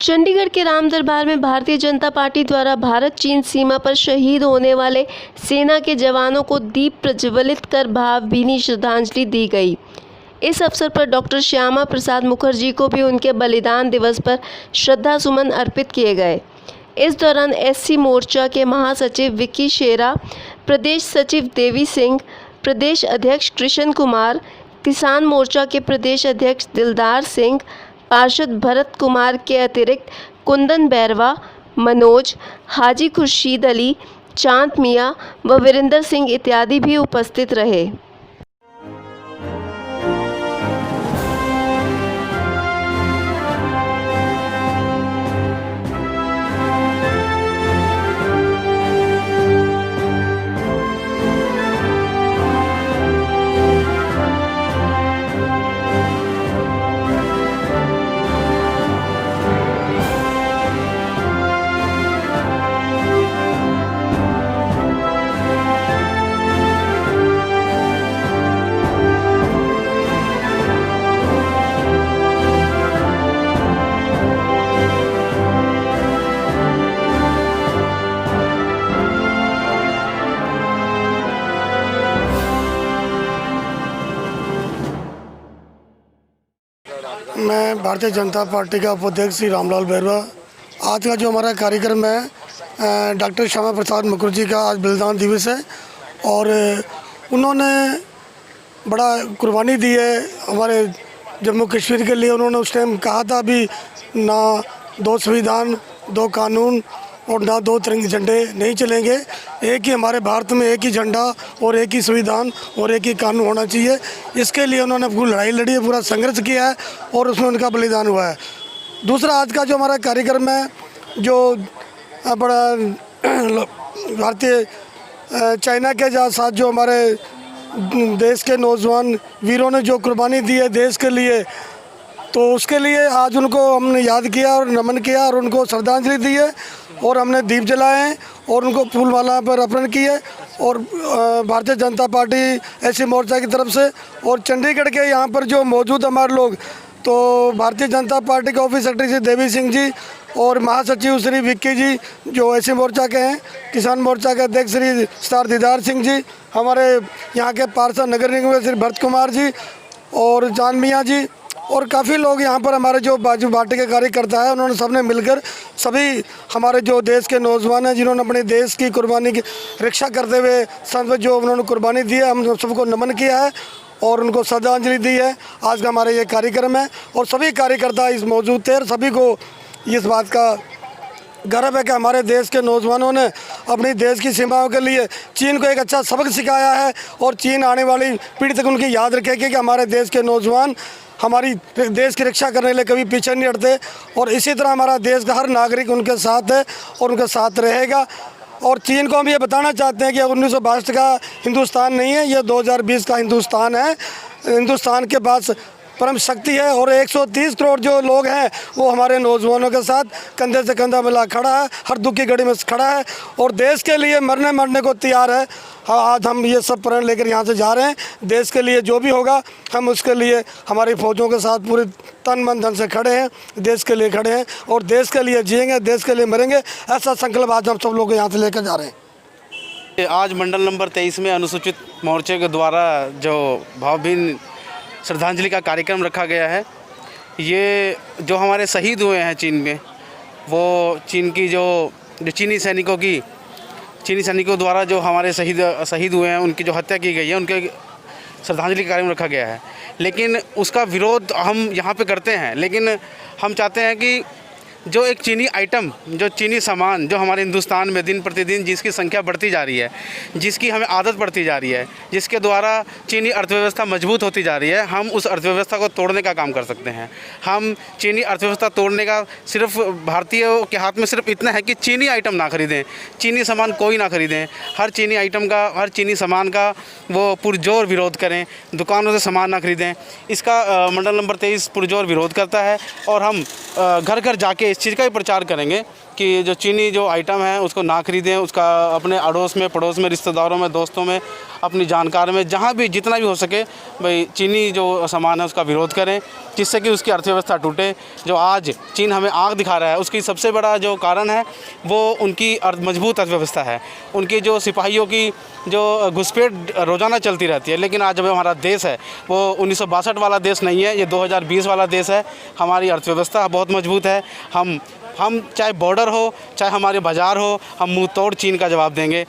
चंडीगढ़ के राम दरबार में भारतीय जनता पार्टी द्वारा भारत चीन सीमा पर शहीद होने वाले सेना के जवानों को दीप प्रज्वलित कर भावभीनी श्रद्धांजलि दी गई। इस अवसर पर डॉक्टर श्यामा प्रसाद मुखर्जी को भी उनके बलिदान दिवस पर श्रद्धा सुमन अर्पित किए गए। इस दौरान एससी मोर्चा के महासचिव विक्की शेरा, प्रदेश सचिव देवी सिंह, प्रदेश अध्यक्ष कृष्ण कुमार, किसान मोर्चा के प्रदेश अध्यक्ष दिलदार सिंह, पार्षद भरत कुमार के अतिरिक्त कुंदन बैरवा, मनोज, हाजी खुर्शीद अली, चांद मियाँ व वीरेंद्र सिंह इत्यादि भी उपस्थित रहे। मैं भारतीय जनता पार्टी का उपाध्यक्ष श्री रामलाल बैरवा। आज का जो हमारा कार्यक्रम है डॉक्टर श्यामा प्रसाद मुखर्जी का आज बलिदान दिवस है और उन्होंने बड़ा कुर्बानी दी है हमारे जम्मू कश्मीर के लिए। उन्होंने उस टाइम कहा था अभी ना दो संविधान, दो कानून और ना दो तिरंगे झंडे नहीं चलेंगे, एक ही हमारे भारत में एक ही झंडा और एक ही संविधान और एक ही कानून होना चाहिए। इसके लिए उन्होंने पूरी लड़ाई लड़ी है, पूरा संघर्ष किया है और उसमें उनका बलिदान हुआ है। दूसरा आज का जो हमारा कार्यक्रम है, जो बड़ा भारतीय चाइना के साथ जो हमारे देश के नौजवान वीरों ने जो कुर्बानी दी है देश के लिए, तो उसके लिए आज उनको हमने याद किया और नमन किया और उनको श्रद्धांजलि दी है और हमने दीप जलाए हैं और उनको फूलमाला पर अर्पण की है। और भारतीय जनता पार्टी एससी मोर्चा की तरफ से और चंडीगढ़ के यहाँ पर जो मौजूद हमारे लोग, तो भारतीय जनता पार्टी के ऑफिस सेक्रेटरी श्री देवी सिंह जी और महासचिव श्री विक्की जी जो एससी मोर्चा के हैं, किसान मोर्चा के अध्यक्ष श्री स्टार दिलदार सिंह जी, हमारे यहाँ के पार्षद नगर निगम श्री भरत कुमार जी और चांद मियाँ जी और काफ़ी लोग यहाँ पर हमारे जो बाजू पार्टी के कार्यकर्ता है, उन्होंने सबने मिलकर सभी हमारे जो देश के नौजवान हैं जिन्होंने अपने देश की कुर्बानी की रक्षा करते हुए संत जो उन्होंने कुर्बानी दी है, हम सबको नमन किया है और उनको श्रद्धांजलि दी है। आज का हमारा ये कार्यक्रम है और सभी कार्यकर्ता इस मौजूद थे और सभी को इस बात का गर्व है कि हमारे देश के नौजवानों ने अपनी देश की सीमाओं के लिए चीन को एक अच्छा सबक सिखाया है और चीन आने वाली पीढ़ी तक उनकी याद रखेगी कि हमारे देश के नौजवान हमारी देश की रक्षा करने के लिए कभी पीछे नहीं हटते और इसी तरह हमारा देश का हर नागरिक उनके साथ है और उनके साथ रहेगा। और चीन को हम ये बताना चाहते हैं कि 1962 का हिंदुस्तान नहीं है, ये 2020 का हिंदुस्तान है। हिंदुस्तान के पास परम शक्ति है और 130 करोड़ जो लोग हैं वो हमारे नौजवानों के साथ कंधे से कंधा मिला खड़ा है, हर दुख की घड़ी में खड़ा है और देश के लिए मरने को तैयार है। आज हम ये सब प्रण लेकर यहाँ से जा रहे हैं। देश के लिए जो भी होगा हम उसके लिए हमारी फौजों के साथ पूरे तन मन धन से खड़े हैं, देश के लिए खड़े हैं और देश के लिए जिएंगे, देश के लिए मरेंगे, ऐसा संकल्प आज हम सब लोग यहाँ से लेकर जा रहे हैं। आज मंडल नंबर 23 में अनुसूचित मोर्चे के द्वारा जो भावभीनी श्रद्धांजलि का कार्यक्रम रखा गया है, ये जो हमारे शहीद हुए हैं चीन में, वो चीन की जो चीनी सैनिकों द्वारा जो हमारे शहीद हुए हैं, उनकी जो हत्या की गई है, उनके श्रद्धांजलि का कार्यक्रम रखा गया है। लेकिन उसका विरोध हम यहाँ पे करते हैं, लेकिन हम चाहते हैं कि जो एक चीनी आइटम, जो चीनी सामान जो हमारे हिंदुस्तान में दिन प्रतिदिन जिसकी संख्या बढ़ती जा रही है, जिसकी हमें आदत पड़ती जा रही है, जिसके द्वारा चीनी अर्थव्यवस्था मजबूत होती जा रही है, हम उस अर्थव्यवस्था को तोड़ने का काम कर सकते हैं। हम चीनी अर्थव्यवस्था तोड़ने का सिर्फ भारतीयों के हाथ में सिर्फ इतना है कि चीनी आइटम ना खरीदें, चीनी सामान कोई ना खरीदें, हर चीनी आइटम का, हर चीनी सामान का वो पुरजोर विरोध करें, दुकानों से सामान ना खरीदें। इसका मंडल नंबर 23 पुरजोर विरोध करता है और हम घर घर जाके इस चीज़ का भी प्रचार करेंगे कि जो चीनी जो आइटम है उसको ना खरीदें, उसका अपने अड़ोस में, पड़ोस में, रिश्तेदारों में, दोस्तों में, अपनी जानकार में, जहाँ भी जितना भी हो सके भाई चीनी जो सामान है उसका विरोध करें, जिससे कि उसकी अर्थव्यवस्था टूटे। जो आज चीन हमें आँख दिखा रहा है उसकी सबसे बड़ा जो कारण है वो उनकी मजबूत अर्थव्यवस्था है। उनकी जो सिपाहियों की जो घुसपैठ रोज़ाना चलती रहती है, लेकिन आज जब हमारा देश है वो 1962 वाला देश नहीं है, ये 2020 वाला देश है। हमारी अर्थव्यवस्था बहुत मजबूत है। हम चाहे बॉर्डर हो, चाहे हमारे बाज़ार हो, हम मुंह तोड़ चीन का जवाब देंगे।